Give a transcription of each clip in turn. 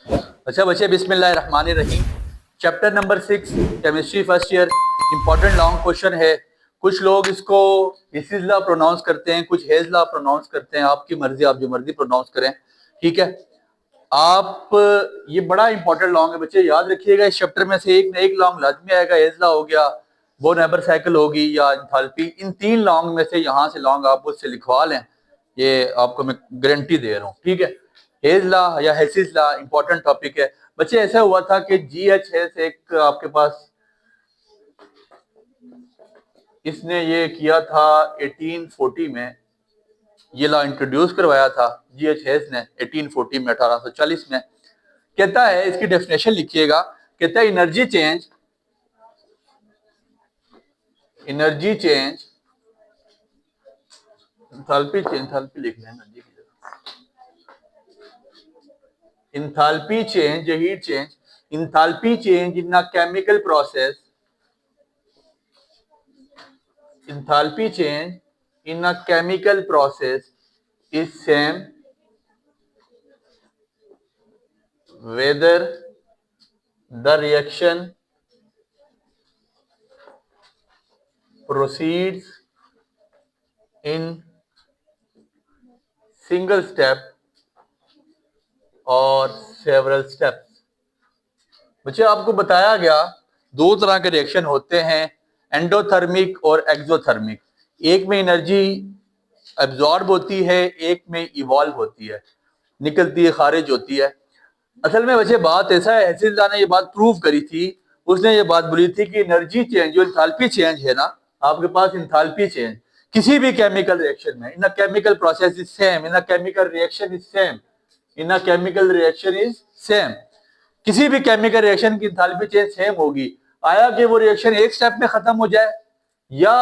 अच्छा बच्चे, बिस्मिल्लाहिर्रहमानिर्रहीम। Chapter number 6 chemistry first year. Important long question है। कुछ लोग इसको हिसिसला प्रोनाउंस करते हैं, कुछ हेजला प्रोनाउंस करते हैं। आपकी मर्जी, आप जो मर्जी प्रोनाउंस करें, ठीक है। आप ये बड़ा इंपॉर्टेंट लॉन्ग है बच्चे, याद रखिएगा। इस चैप्टर में से एक न एक लॉन्ग लाजमी आएगा। हेजला हो गया, बोन एबर साइकिल होगी या एंथैल्पी। इन तीन लॉन्ग में से यहाँ से लॉन्ग आप मुझसे लिखवा लें, ये आपको मैं गारंटी दे रहा हूँ, ठीक है। हेजला या हेसिसला इंपॉर्टेंट टॉपिक है बच्चे। ऐसा हुआ था कि GH एक आपके पास, इसने ये किया था 1840 में, ये लॉ इंट्रोड्यूस करवाया था GH ने 1840 में, 1840 में। कहता है, इसकी डेफिनेशन लिखिएगा, कहता है एनर्जी चेंज एंथैल्पी लिख लें, एनर्जी की जगह enthalpy change, heat change, enthalpy change in a chemical process, enthalpy change in a chemical process is same whether the reaction proceeds in single step or several steps। बच्चे, आपको बताया गया दो तरह के रिएक्शन होते हैं, एंडोथर्मिक और एक्सोथर्मिक। एक में एनर्जी एब्जॉर्ब होती है, एक में इवॉल्व होती है, निकलती है, खारिज होती है। असल में बच्चे बात ऐसा है, हेसिसला ने ये बात प्रूव करी थी। उसने ये बात बोली थी कि एनर्जी चेंज, जो इंथैल्पी चेंज है ना, आपके पास इंथैल्पी चेंज किसी भी केमिकल रिएक्शन में, in a chemical process is same, in a chemical reaction is same, in a chemical reaction is same. किसी भी केमिकल रिएक्शन की इंथैल्पी चेंज सेम होगी। आया कि वो रिएक्शन एक स्टेप में खत्म हो जाए या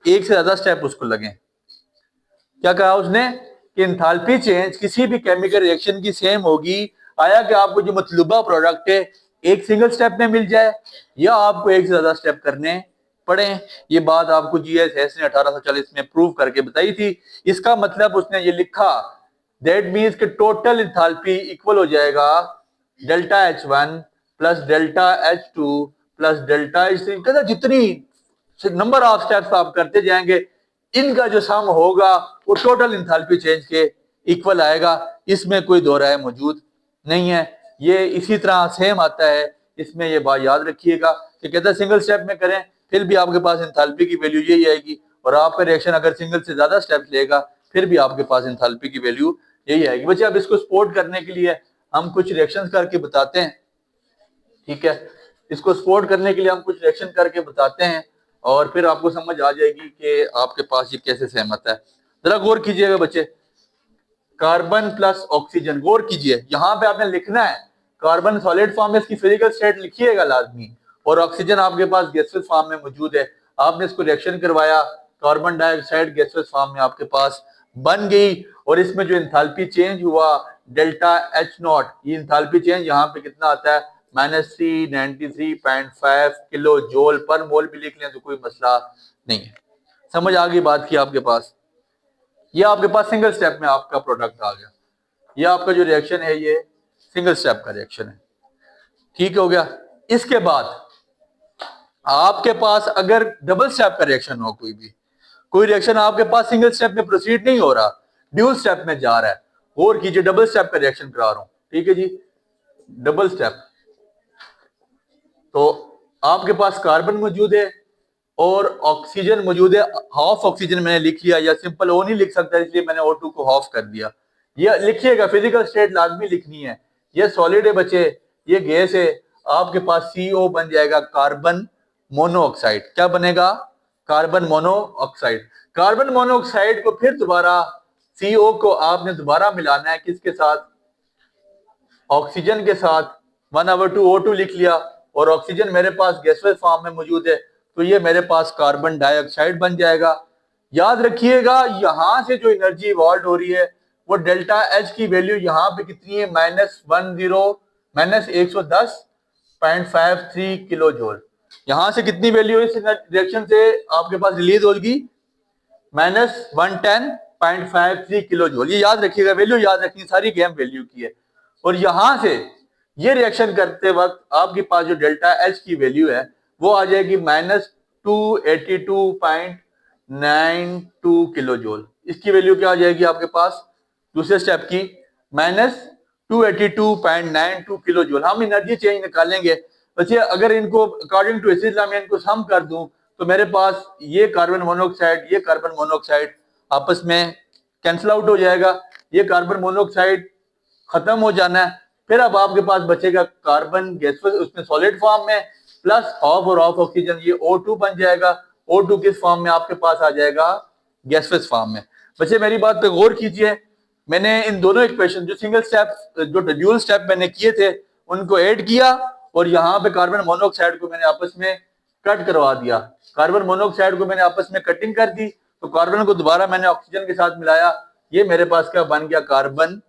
एक से ज्यादा स्टेप उसको लगे। क्या कहा उसने कि इंथैल्पी चेंज किसी भी केमिकल रिएक्शन की सेम होगी। आया कि आपको जो मतलूबा प्रोडक्ट है एक सिंगल स्टेप में मिल जाए या आपको एक से ज्यादा स्टेप करने पड़े। ये बात आपको GH ने 1840 में प्रूव करके बताई थी। इसका मतलब उसने ये लिखा, दैट मीन्स कि टोटल इंथैल्पी इक्वल हो जाएगा delta H1 plus delta H2 plus delta H3। कहता जितनी नंबर ऑफ स्टेप्स आप करते जाएंगे, इनका जो सम होगा वो टोटल इंथैल्पी चेंज के इक्वल आएगा। इसमें कोई दो राय मौजूद नहीं है। ये इसी तरह सेम आता है। इसमें ये बात याद रखिएगा कि कहता है सिंगल स्टेप में करें फिर भी आपके पास इंथैल्पी की वैल्यू यही आएगी, और आपका रिएक्शन अगर सिंगल से ज्यादा स्टेप्स लेगा फिर भी आपके पास इंथैल्पी की वैल्यू यही आएगी। बच्चे, अब इसको सपोर्ट करने के लिए हम कुछ रिएक्शंस करके बताते हैं, ठीक है। इसको सपोर्ट करने के लिए हम कुछ रिएक्शन करके बताते हैं और फिर आपको समझ आ जाएगी कि आपके पास ये कैसे सहमत है। जरा गौर कीजिएगा बच्चे, कार्बन प्लस ऑक्सीजन, गौर कीजिए। यहां पे आपने लिखना है कार्बन सॉलिड फॉर्म में इसकी फिजिकल स्टेट लिखिएगा लाजमी, और ऑक्सीजन आपके पास गैसियस फॉर्म में मौजूद है। आपने इसको रिएक्शन करवाया, कार्बन डाइऑक्साइड गैसियस फॉर्म में आपके पास बन गई, और इसमें जो इंथैल्पी चेंज हुआ डेल्टा H0, ये इंथैल्पी चेंज यहाँ पे कितना आता है -393.5 किलो जूल पर मोल भी लिख लें तो कोई मसला नहीं है। समझ आ गई बात की आपके पास? ये आपके पास सिंगल स्टेप में आपका प्रोडक्ट आ गया। ये आपका जो रिएक्शन है ये सिंगल स्टेप का रिएक्शन है, ठीक हो गया। इसके बाद आपके पास अगर डबल स्टेप का रिएक्शन हो, कोई रिएक्शन आपके पास सिंगल स्टेप में प्रोसीड नहीं हो रहा, ड्यूल स्टेप में जा रहा है, गौर कीजिए, डबल स्टेप का रिएक्शन करा रहा हूं, ठीक है जी। डबल स्टेप, तो आपके पास कार्बन मौजूद है और ऑक्सीजन मौजूद है। हाफ ऑक्सीजन मैंने लिख लिया, या सिंपल ओ नहीं लिख सकता इसलिए मैंने O2 को हाफ कर दिया। ये लिखिएगा, फिजिकल स्टेट लाजमी लिखनी है। ये सॉलिड है बच्चे, ये गैस है। आपके पास CO बन जाएगा, कार्बन मोनोऑक्साइड। क्या बनेगा? Carbon monoxide. कार्बन मोनोऑक्साइड को फिर दोबारा CO को आपने दोबारा मिलाना है, किसके साथ? ऑक्सीजन के साथ। 1/2 O2 लिख लिया, और ऑक्सीजन मेरे पास गैसोस फॉर्म में मौजूद है, तो ये मेरे पास कार्बन डाइऑक्साइड बन जाएगा। याद रखिएगा, यहां से जो एनर्जी इवॉल्व हो रही है वो डेल्टा H की वैल्यू यहाँ पे कितनी है? -110.53 किलो जूल। यहां से कितनी वैल्यू इस रिएक्शन से आपके पास रिलीज होगी? -110.53 किलो जूल। ये याद रखिएगा, वैल्यू याद रखनी, सारी गेम वैल्यू की है। और यहां से ये रिएक्शन करते वक्त आपके पास जो डेल्टा एच की वैल्यू है वो आ जाएगी -282.92 किलो जूल। इसकी वैल्यू क्या आ जाएगी आपके पास दूसरे स्टेप की -282.92 किलो जूल। हम एनर्जी चेंज निकालेंगे। बच्चे अगर इनको अकॉर्डिंग टू एसिड लॉ में इनको सम कर दूं तो मेरे पास ये कार्बन मोनोऑक्साइड ये कार्बन मोनोऑक्साइड आपस में कैंसिल आउट हो जाएगा। ये कार्बन मोनोऑक्साइड खत्म हो जाना है। फिर अब आपके पास बचेगा कार्बन गैसों उसमें सॉलिड फॉर्म में प्लस हाफ और हाफ ऑक्सीजन, ये O2 बन जाएगा। O2 किस फॉर्म में आपके पास आ जाएगा गैसोस फॉर्म में। बच्चे मेरी बात पे गौर कीजिए, मैंने इन दोनों इक्वेशन जो सिंगल स्टेप जो ड्यूल स्टेप मैंने किए थे उनको ऐड किया और यहाँ पे कार्बन मोनोऑक्साइड को मैंने आपस में कट करवा दिया। कार्बन मोनोऑक्साइड को मैंने आपस में कटिंग कर दी तो कार्बन को दोबारा मैंने ऑक्सीजन के साथ मिलाया। ये मेरे पास क्या बन गया कार्बन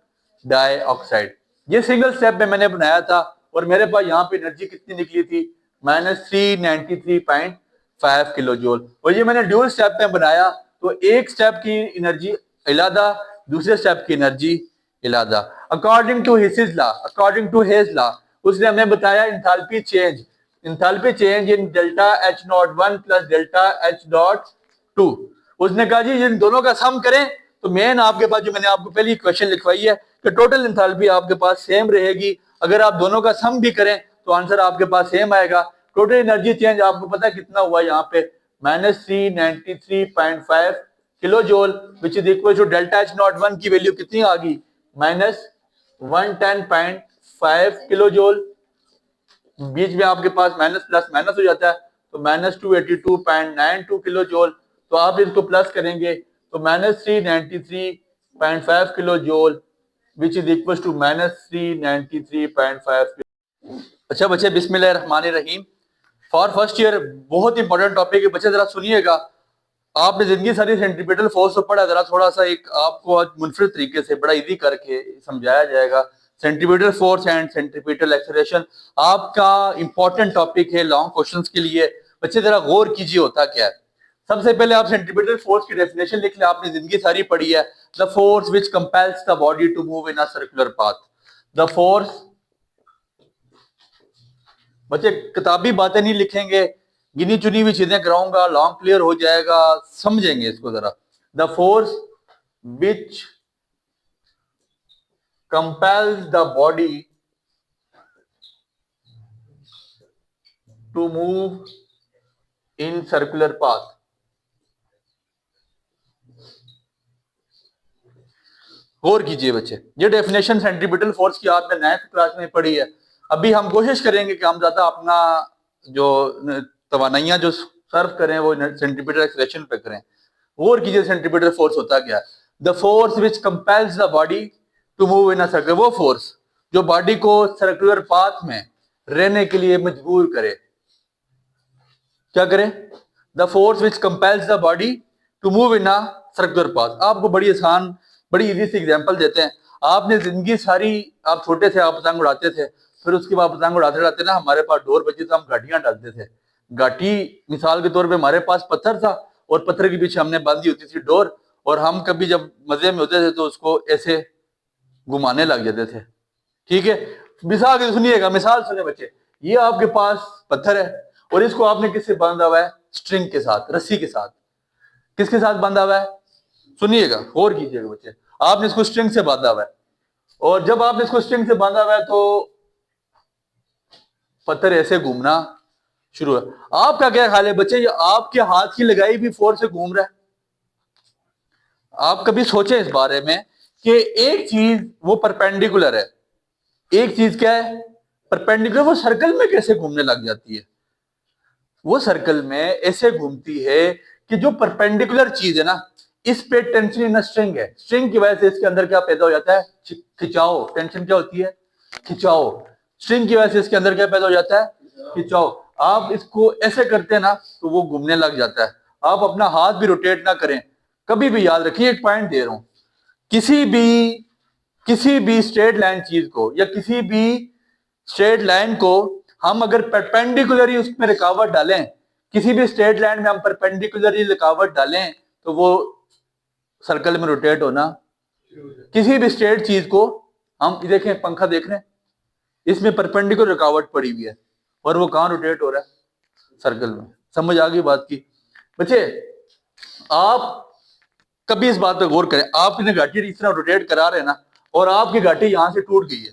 डाइऑक्साइड। ये सिंगल स्टेप में मैंने बनाया था और मेरे पास यहाँ पे एनर्जी कितनी निकली थी -393.5 किलो जूल। और ये मैंने ड्यूल स्टेप में बनाया तो एक स्टेप की एनर्जी इलादा दूसरे स्टेप की एनर्जी इलादा। According to Hess's law, according to Hess law उसने हमें बताया enthalpy change in delta H not 1 plus delta H not 2। उसने कहा जी इन दोनों का सम करें तो मेन आपके पास जो मैंने आपको पहली क्वेश्चन लिखवाई है कि टोटल एंथैल्पी आपके पास सेम रहेगी। अगर आप दोनों का सम भी करें तो आंसर आपके पास सेम आएगा। टोटल एनर्जी चेंज आपको पता है कितना हुआ यहाँ पे -393.5 kilo joule which is equal to delta H not 1 की वैल्यू कितनी आ गई -110.5 किलो जूल। बीच में आपके पास माइनस प्लस माइनस हो जाता है तो -282.92 किलो जूल। तो आप इसको प्लस करेंगे तो -393.5 kilo joule which is equal to -393.5। अच्छा बच्चे बिस्मिल्लाहिर्रहमानिर्रहीम। फॉर फर्स्ट ईयर बहुत इंपॉर्टेंट टॉपिक है बच्चे, जरा सुनिएगा। आपने जिंदगी सारी सेंट्रीपिटल फोर्स तो पढ़ा, जरा थोड़ा सा एक आपको आज मुनफरिद तरीके से बड़ा इजी करके समझाया जाएगा। Centripetal force and centripetal acceleration आपका इंपॉर्टेंट टॉपिक है लॉन्ग क्वेश्चंस के लिए। बच्चे जरा गौर कीजिए होता क्या है। सबसे पहले आप सेंट्रीपिटल फोर्स की डेफिनेशन लिख ले, आपने जिंदगी सारी पढ़ी है। The force which compels the body to move in a circular path. The force, बच्चे किताबी बातें नहीं लिखेंगे, गिनी चुनी हुई चीजें कराऊंगा, लॉन्ग क्लियर हो जाएगा, समझेंगे इसको जरा। The force which compels the body to move in circular path. गौर कीजिए बच्चे, ये डेफिनेशन सेंट्रीपिटल फोर्स की आपने 9th क्लास में पढ़ी है। अभी हम कोशिश करेंगे कि हम ज्यादा अपना जो तवानाइयां जो सर्व करें वो सेंट्रीपिटल एक्सेलरेशन पे करें। गौर कीजिए सेंट्रीपिटल फोर्स होता क्या है। The force which compels the body to move in a circular, वो फोर्स जो बॉडी को सर्कुलर पाथ में रहने के लिए मजबूर करे। क्या करे? The force which compels the body to move in a circular path. आपको बड़ी आसान बड़ी इजी सी एग्जांपल देते हैं। आपने जिंदगी सारी, आप छोटे थे आप पतंग उड़ाते थे, फिर उसके बाद पतंग उड़ाते उड़ाते ना हमारे पास डोर बची तो हम गाटियां डालते थे। गाटी मिसाल के तौर पे हमारे पास पत्थर था और पत्थर के पीछे हमने बांधी होती थी डोर, और हम कभी जब मजे में होते थे तो उसको ऐसे घुमाने लग जाते थे। ठीक है, मिसाल सुनिएगा, मिसाल सुने बच्चे। ये आपके पास पत्थर है और इसको आपने किससे बांधा हुआ है? स्ट्रिंग के साथ, रस्सी के साथ। किसके साथ बांधा हुआ है? सुनिएगा, गौर कीजिएगा बच्चे। आपने इसको स्ट्रिंग से बांधा हुआ है और जब आपने इसको स्ट्रिंग से बांधा हुआ है तो पत्थर ऐसे घूमना शुरू है। आपका क्या ख्याल है बच्चे, ये आपके हाथ की लगाई भी फोर्स से घूम रहा है? आप कभी सोचे इस बारे में कि एक चीज वो परपेंडिकुलर है, एक चीज क्या है? परपेंडिकुलर। वो सर्कल में कैसे घूमने लग जाती है? वो सर्कल में ऐसे घूमती है कि जो परपेंडिकुलर चीज है ना, इस पे टेंशन इन स्ट्रिंग है, स्ट्रिंग की वजह से इसके अंदर क्या पैदा हो जाता है? खिंचाव। टेंशन क्या होती है? खिंचाव। स्ट्रिंग की वजह से इसके अंदर क्या पैदा हो जाता है? खिंचाव। आप इसको ऐसे करते हैं ना तो वो घूमने लग जाता है। आप अपना हाथ भी रोटेट ना करें, कभी भी याद रखिए, एक पॉइंट दे रहा हूं, किसी भी स्ट्रेट लाइन चीज को या किसी भी स्ट्रेट लाइन को हम अगर परपेंडिकुलरली उसमें रुकावट डालें, किसी भी स्ट्रेट लाइन में हम परपेंडिकुलरली रुकावट डालें तो वो सर्कल में रोटेट होना। किसी भी स्ट्रेट चीज को हम देखें, पंखा देख रहे हैं, इसमें परपेंडिकुलर रुकावट पड़ी हुई है और वो कहाँ रोटेट हो रहा है? सर्कल में। समझ आ गई बात की? बच्चे आप कभी इस बात पर गौर करें, आपने घाटी इस तरह रोटेट करा रहे हैं ना, और आपकी घाटी यहां से टूट गई है,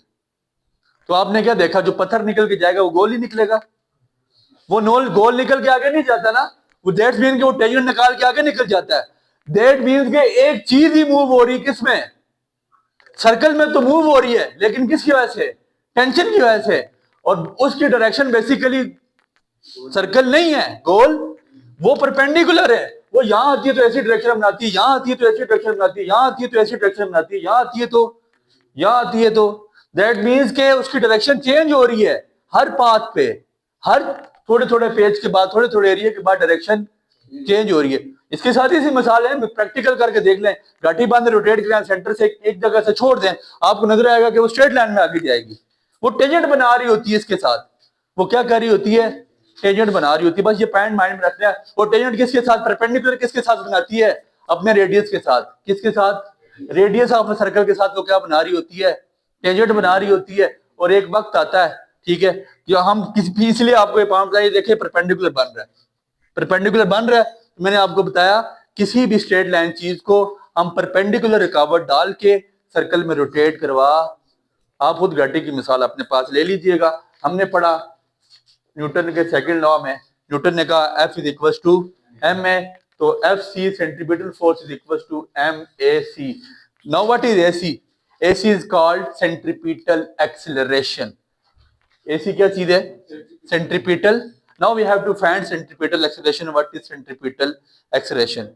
तो आपने क्या देखा? जो पत्थर निकल के जाएगा वो गोल ही निकलेगा, वो नोल गोल निकल के आगे नहीं जाता ना, वो दैट मीन के वो टेंजेंट निकाल के आगे निकल जाता है। दैट मीन के एक चीज ही मूव हो रही है, किसमें? सर्कल में तो मूव हो रही है, लेकिन किसकी वजह से? टेंशन की वजह से। और उसकी डायरेक्शन बेसिकली सर्कल नहीं है, गोल, वो परपेंडिकुलर है। वो यहां आती है तो ऐसी डायरेक्शन बनाती है, यहां आती है तो ऐसी डायरेक्शन बनाती है, यहां आती है तो ऐसी डायरेक्शन बनाती है, यहां आती है तो यहां आती है तो दैट मीन्स के उसकी डायरेक्शन चेंज हो रही है हर पाथ पे, हर थोड़े थोड़े पेज के बाद, थोड़े थोड़े एरिया के बाद डायरेक्शन चेंज हो रही है। इसके साथ ही सी मिसाल है, प्रैक्टिकल करके देख लें। घाटी बांध रोटेट करें, सेंटर से एक जगह से छोड़ दें, आपको नजर आएगा कि वो स्ट्रेट लाइन में आगे जाएगी। वो टेंजेंट बना रही होती है इसके साथ, वो क्या कर रही होती है? टेंजेंट बना रही होती है। बस ये पॉइंट माइंड में रखना है। वो टेंजेंट किसके साथ? परपेंडिकुलर किसके साथ बनाती है? अपने रेडियस के साथ। किसके साथ? रेडियस ऑफ सर्कल के साथ वो क्या बना रही होती है? टेंजेंट बना रही होती है। और एक वक्त आता है, ठीक है, जो हम किसी, इसलिए आपको ये पॉइंट बताइए, देखिए परपेंडिकुलर बन रहा है, परपेंडिकुलर बन रहा है। मैंने आपको बताया किसी भी स्ट्रेट लाइन चीज को हम परपेंडिकुलर रुकावट डाल के सर्कल में रोटेट करवा, आप खुद घाटी की मिसाल अपने पास ले लीजिएगा। हमने पढ़ा न्यूटन के सेकंड लॉ में, न्यूटन ने कहा F is equal to M A, तो F C centripetal force is equal to M A C. Now what is AC? AC is called centripetal acceleration. AC क्या चीज है? Centripetal. Now we have to find centripetal acceleration. What is centripetal acceleration?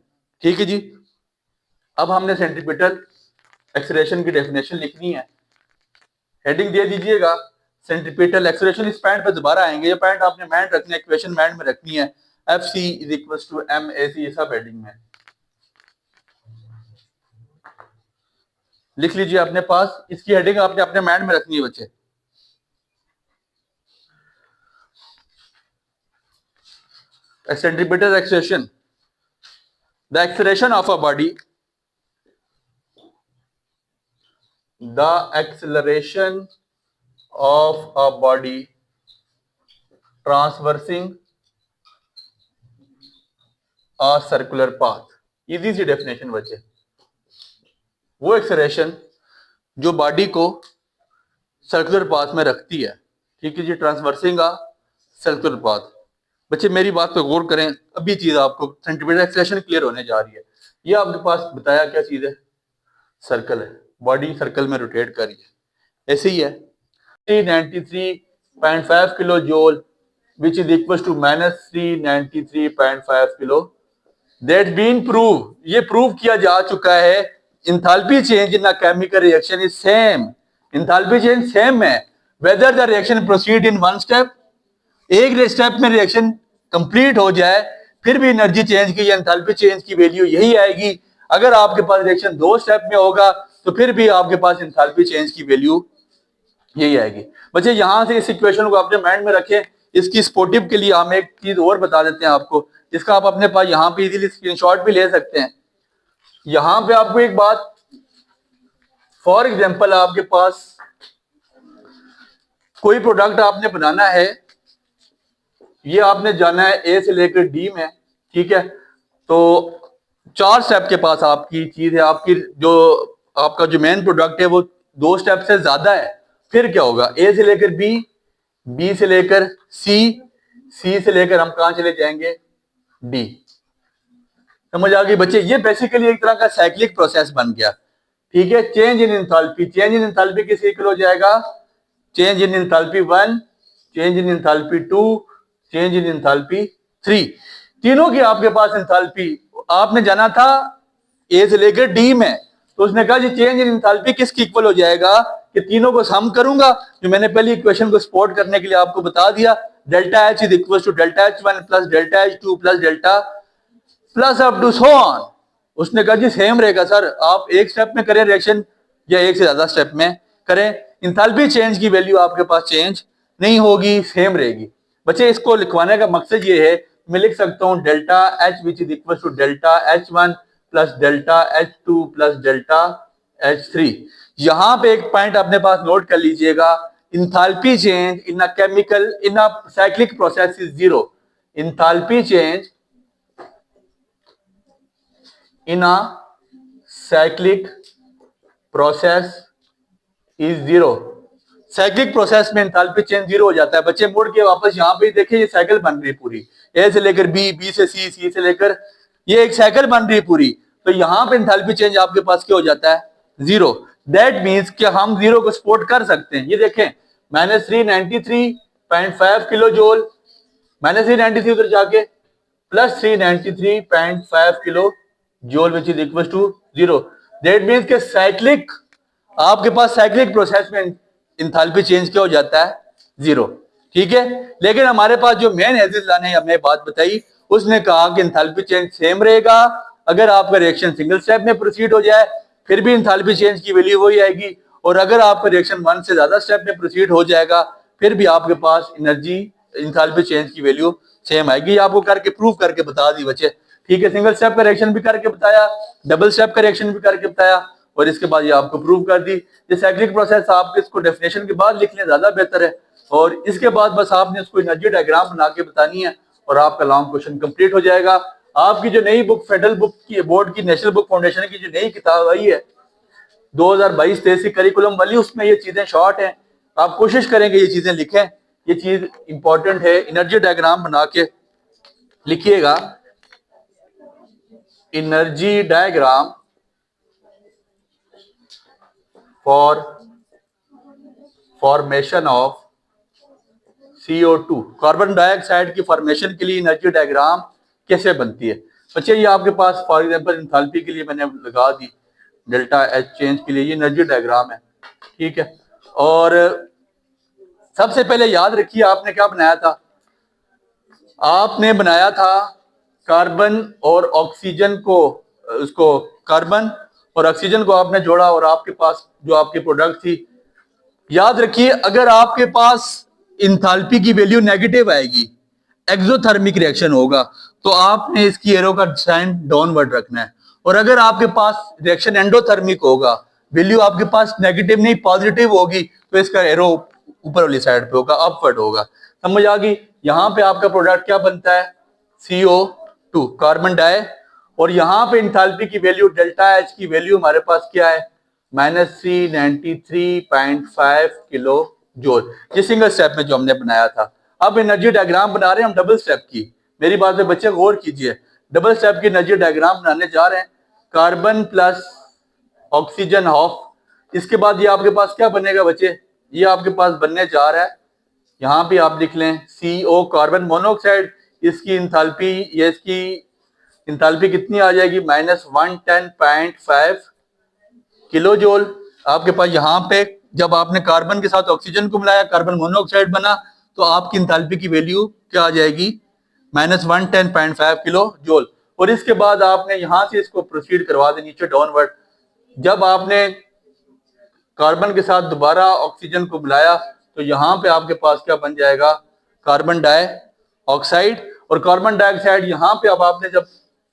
ठीक है जी। अब हमने centripetal acceleration की definition लिखनी है। हेडिंग दे दीजिएगा सेंट्रीपिटल एक्सीलरेशन। इस पॉइंट पे दोबारा आएंगे, ये पॉइंट आपने माइंड रखना है, इक्वेशन माइंड में रखनी है। FC is equal to MAC, ये सब हेडिंग में लिख लीजिए अपने पास। इसकी हेडिंग आपने अपने माइंड में रखनी है बच्चे। Centripetal acceleration, the acceleration of a body, the acceleration of a body traversing a circular path। Easy सी डेफिनेशन बच्चे। वो एक्सेलरेशन जो बॉडी को सर्कुलर पाथ में रखती है, ठीक है जी, ट्रांसवर्सिंग आ सर्कुलर पाथ। बच्चे मेरी बात पे गौर करें, अभी चीज आपको सेंट्रीपिटल एक्सीलरेशन क्लियर होने जा रही है। ये आपके पास बताया क्या चीज है? सर्कल है, बॉडी सर्कल में रोटेट कर रही है, ऐसे ही है। 393.5 kilo joule which is equal to -393.5 kilo. That been prove, ये प्रूव किया जा चुका है। Enthalpy change in a chemical reaction is same, enthalpy change same है whether the reaction proceed in one step, एक स्टेप में रिएक्शन कंप्लीट हो जाए, फिर भी एनर्जी चेंज की या एंथैल्पी चेंज की वैल्यू यही आएगी। अगर आपके पास रिएक्शन दो स्टेप में होगा तो फिर भी आपके पास एंथैल्पी चेंज की वैल्यू यही आएगी। बच्चे यहां से इस इक्वेशन को अपने माइंड में रखें। इसकी सपोर्टिव के लिए हम एक चीज और बता देते हैं आपको, जिसका आप अपने पास यहाँ पे इजीली स्क्रीनशॉट भी ले सकते हैं। यहां पे आपको एक बात, फॉर एग्जांपल आपके पास कोई प्रोडक्ट आपने बनाना है, ये आपने जाना है ए से लेकर डी में, ठीक है, तो 4 स्टेप के पास आपकी चीज है। आपकी जो आपका जो मेन प्रोडक्ट है वो 2 स्टेप से ज्यादा है, फिर क्या होगा? ए से लेकर बी, बी से लेकर सी, सी से लेकर हम कहां चले जाएंगे? डी। समझ आ गई बच्चे? ये बेसिकली एक तरह का साइक्लिक प्रोसेस बन गया, ठीक है। Change in enthalpy, change in enthalpy किस इक्वल हो जाएगा? Change in enthalpy 1, change in enthalpy 2, change in enthalpy 3। तीनों की आपके पास एंथैल्पी, आपने जाना था ए से लेकर डी में, तो उसने कहा जी चेंज इन एंथैल्पी किसकी इक्वल हो जाएगा? कि तीनों को सम करूंगा, जो मैंने पहले इक्वेशन को सपोर्ट करने के लिए आपको बता दिया, delta H is equal to delta H1 plus delta H2 plus delta plus up to so on. उसने कहा जी सेम रहेगा सर, आप एक स्टेप में करें रिएक्शन या एक से ज्यादा स्टेप में करें, एंथैल्पी चेंज की वैल्यू आपके पास चेंज नहीं होगी, सेम रहेगी। बच्चे इसको लिखवाने का मकसद ये है, मैं लिख सकता हूं delta H which is equal to delta H1 plus delta H2 plus delta H3। यहां पे एक पॉइंट अपने पास नोट कर लीजिएगा, enthalpy change in a cyclic process is zero. Enthalpy change in a cyclic process is zero. Cyclic process में enthalpy change zero हो जाता है। बच्चे मुड़ के वापस यहाँ पे देखिए, ये साइकिल बन रही है पूरी, ए से लेकर बी, बी से सी, सी से लेकर, ये एक साइकिल बन रही है पूरी। तो यहाँ पे एंथैल्पी चेंज आपके पास क्या हो जाता है? जीरो। दैट मीन्स कि हम जीरो को सपोर्ट कर सकते हैं। ये देखें, -393.5 किलो जूल, -393 उधर जाके +393.5 kilo joule which is equal to zero. That means के साइक्लिक, आपके पास साइक्लिक प्रोसेस में एंथैल्पी चेंज क्या हो जाता है? जीरो। ठीक है, लेकिन हमारे पास जो मेन एजिज़ ने हमें बात बताई, उसने कहा कि एंथैल्पी चेंज सेम रहेगा। अगर आपका रिएक्शन सिंगल स्टेप में प्रोसीड हो जाए फिर भी एंथैल्पी चेंज की वैल्यू वही आएगी, और अगर आपका रिएक्शन वन से ज्यादा स्टेप में प्रोसीड हो जाएगा फिर भी आपके पास एंथैल्पी चेंज की वैल्यू सेम आएगी। आपको करके प्रूव करके बता दी बच्चे। ठीक है, सिंगल स्टेप का रिएक्शन भी करके बताया, डबल स्टेप का रिएक्शन भी करके बताया, और इसके बाद ये आपको प्रूव कर दी। ये साइक्लिक प्रोसेस आप इसको डेफिनेशन के बाद लिख लें, ज्यादा बेहतर है। और इसके बाद बस आपने उसको एनर्जी डायग्राम बना के बतानी है और आपका लॉन्ग क्वेश्चन कंप्लीट हो जाएगा। आपकी जो नई बुक, फेडरल बुक की, बोर्ड की नेशनल बुक फाउंडेशन की जो नई किताब आई है 2022-23 करिकुलम वाली, उसमें ये चीजें शॉर्ट हैं। आप कोशिश करेंगे ये चीजें लिखें, ये चीज इंपॉर्टेंट है। एनर्जी डायग्राम बना के लिखिएगा, energy diagram for formation of CO2, carbon dioxide की फॉर्मेशन के लिए एनर्जी डायग्राम कैसे बनती है। बच्चे ये आपके पास फॉर एग्जांपल एंथैल्पी के लिए मैंने लगा दी, डेल्टा एच चेंज के लिए ये एनर्जी डायग्राम है। ठीक है, और सबसे पहले याद रखिए आपने क्या बनाया था? आपने बनाया था कार्बन और ऑक्सीजन को, उसको कार्बन और ऑक्सीजन को आपने जोड़ा और आपके पास जो आपकी प्रोडक्ट थी, याद रखिए अगर आपके पास एंथैल्पी की वैल्यू नेगेटिव आएगी, एक्सोथर्मिक रिएक्शन होगा, तो आपने इसकी एरो का साइन डाउनवर्ड रखना है। और अगर आपके पास रिएक्शन एंडोथर्मिक होगा, वैल्यू आपके पास नेगेटिव नहीं पॉजिटिव होगी, तो इसका एरो ऊपर वाली साइड पे होगा, अपवर्ड होगा। समझ आ गई? यहाँ पे आपका प्रोडक्ट क्या बनता है? CO2, कार्बन डाई, और यहाँ पे एंथैल्पी की वैल्यू डेल्टा एच की वैल्यू हमारे पास क्या है? -393.5 किलो जूल। ये सिंगल स्टेप में जो हमने बनाया था। अब एनर्जी डायग्राम बना रहे हैं हम डबल स्टेप की। मेरी बात पे बच्चे गौर कीजिए, डबल स्टेप की एनर्जी डायग्राम बनाने जा रहे हैं। कार्बन प्लस ऑक्सीजन हाफ, इसके बाद ये आपके पास क्या बनेगा बच्चे? ये आपके पास बनने जा रहा है, यहाँ पे आप लिख लें CO, कार्बन मोनोऑक्साइड। इसकी एंथैल्पी, ये इसकी एंथैल्पी कितनी आ जाएगी? -110.5 किलो जूल। आपके पास यहाँ पे जब आपने कार्बन के साथ ऑक्सीजन को मिलाया, कार्बन मोनोऑक्साइड बना, तो आपकी एंथैल्पी की वैल्यू क्या आ जाएगी? -110.5 किलो जूल। और इसके बाद आपने यहां से इसको प्रोसीड करवा दे नीचे डाउनवर्ड। जब आपने कार्बन के साथ दोबारा ऑक्सीजन को मिलाया तो यहाँ पे आपके पास क्या बन जाएगा? Carbon dioxide. और कार्बन डाइऑक्साइड यहाँ पे अब आपने जब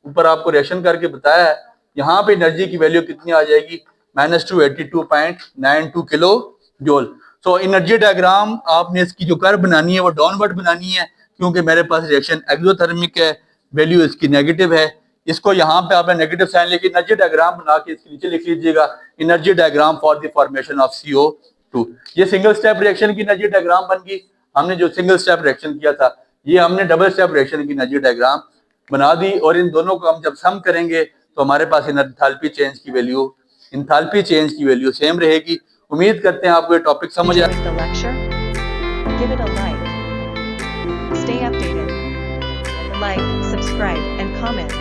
ऊपर आपको रिएक्शन करके बताया है, यहाँ पे एनर्जी की वैल्यू कितनी आ जाएगी? -282.92 kilo joule. So energy diagram आपने इसकी जो कर्व बनानी है वो डाउनवर्ड बनानी है, क्योंकि मेरे पास रिएक्शन एक्सोथर्मिक है, वैल्यू इसकी नेगेटिव है। इसको यहाँ पे आपने नेगेटिव साइन लेके एनर्जी डायग्राम बना के इसके नीचे लिख लीजिएगा, energy diagram for the formation of CO2। ये सिंगल स्टेप रिएक्शन की एनर्जी डायग्राम बन गई। हमने जो सिंगल स्टेप रिएक्शन किया था, ये हमने डबल स्टेप रिएक्शन की एनर्जी डायग्राम बना दी। और इन दोनों को हम जब सम करेंगे तो हमारे पास एंथैल्पी चेंज की वैल्यू सेम रहेगी। उम्मीद करते हैं आपको ये टॉपिक समझ आया। Give it a like. Stay updated. Like, subscribe, and comment.